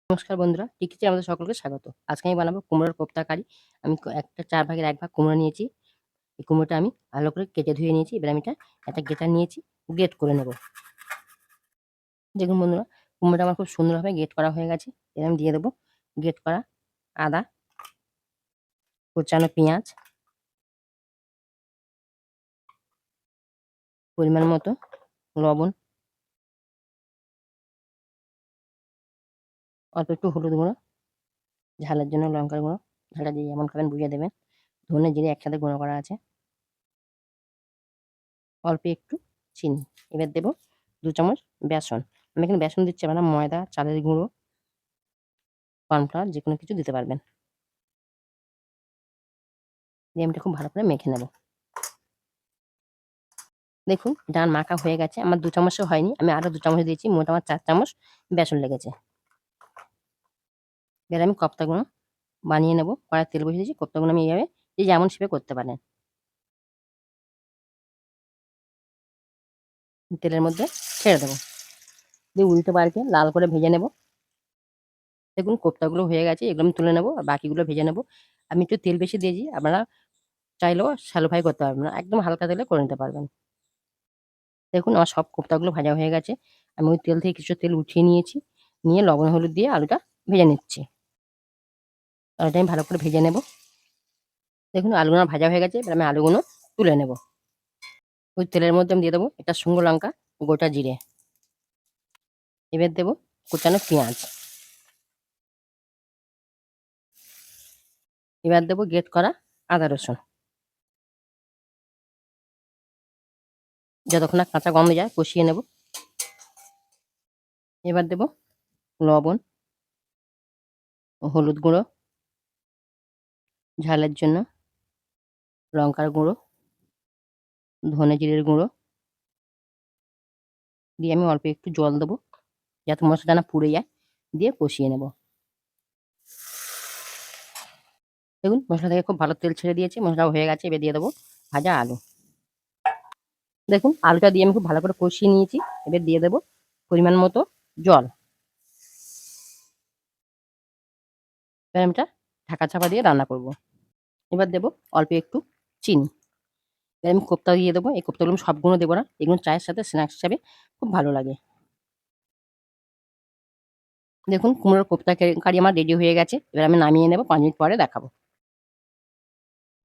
নমস্কার বন্ধুরা, টিকিতে আমাদের সকলকে স্বাগত। আজকে আমি বানাবো কুমড়োর কোপ্তা কারি। আমি একটা ৪ ভাগের ১ ভাগ কুমড়ো নিয়েছি। এই কুমড়োটা আমি ভালো করে কেটে ধুয়ে নিয়েছি। এবার আমি এটা একটা গ্রেটার নিয়েছি, গ্রেট করে নেব। দেখুন বন্ধুরা, কুমড়োটা আমার খুব সুন্দরভাবে গ্রেট করা হয়ে গেছে। এবার আমি দিয়ে দেবো গ্রেট করা আদা, কুচানো পেঁয়াজ, পরিমাণ মতো লবণ, অল্প একটু হলুদ গুঁড়ো, ঝালের জন্য লঙ্কার গুঁড়ো, ঝালটা যে যেমন খাবেন বুঝিয়ে দেবেন। ধনে জিরে একসাথে গুঁড়ো করা আছে, অল্প একটু চিনি। এবার দেবো ২ চামচ বেসন। আমি এখানে বেসন দিচ্ছি না, ময়দা, চালের গুঁড়ো, কর্নফ্লাওয়ার যেকোনো কিছু দিতে পারবেন। দিয়ে আমি এটা খুব ভালো করে মেখে নেব। দেখুন ডান মাখা হয়ে গেছে। আমার ২ চামচও হয়নি। আমি আরো ২ চামচ দিয়েছি। মোট আমার ৪ চামচ বেসন লেগেছে। এবার আমি কোপ্তাগুলো বানিয়ে নেব। কড়াইয়ে তেল বসিয়ে দিয়েছি। কোপ্তাগুলো আমি এইভাবে যে যেমন শেপে করতে পারেন। তেলের মধ্যে ছেড়ে দেবো। দিয়ে উল্টে পাল্টে লাল করে ভেজে নেব। দেখুন কোপ্তাগুলো হয়ে গেছে। এগুলো আমি তুলে নেব। আর বাকিগুলো ভেজে নেব। আমি একটু তেল বেশি দিয়েছি। আপনারা চাইলেও শ্যালো ফ্রাই করতে পারবেন না। একদম হালকা তেলে করে নিতে পারবেন। দেখুন আমার সব কোপ্তাগুলো ভাজা হয়ে গেছে। আমি ওই তেল থেকে কিছু তেল উঠিয়ে নিয়েছি। নিয়ে লবণ হলুদ দিয়ে আলুটা ভেজে নিচ্ছি। আলুটা আমি ভালো করে ভেজে নেব। দেখুন আলুগুলো ভাজা হয়ে গেছে। এবার আমি আলুগুলো তুলে নেব। ওই তেলের মধ্যে আমি দিয়ে দেবো একটা শুকনো লঙ্কা, গোটা জিরে। এবার দেবো কুচানো পেঁয়াজ। এবার দেবো গ্রেট করা আদা রসুন। যতক্ষণ না কাঁচা গন্ধ যায় কষিয়ে নেব। এবার দেবো লবণ, হলুদ গুঁড়ো, ঝালের জন্য লঙ্কার গুঁড়ো, ধনে জিরের গুঁড়ো দিয়ে আমি অল্প একটু জল দেবো যাতে মশলাটা না পুড়ে যায়। দিয়ে কষিয়ে নেব। দেখুন মশলা থেকে খুব ভালো তেল ছেড়ে দিয়েছে। মশলাও হয়ে গেছে। এবার দিয়ে দেবো ভাজা আলু। দেখুন আলুটা দিয়ে আমি খুব ভালো করে কষিয়ে নিয়েছি। এবার দিয়ে দেবো পরিমাণ মতো জল। এবার আমি এটা ঢাকা চাপা দিয়ে রান্না করব। এবার দেবো অল্প একটু চিনি। এবার আমি কোপ্তা দিয়ে দেবো। এই কোপ্তাগুলো আমি সবগুলো দেবো না। এগুলো চায়ের সাথে স্ন্যাক্স হিসাবে খুব ভালো লাগে। দেখুন কুমড়োর কোপ্তা কারি আমার রেডি হয়ে গেছে। এবার আমি নামিয়ে নেব। ৫ মিনিট পরে দেখাবো।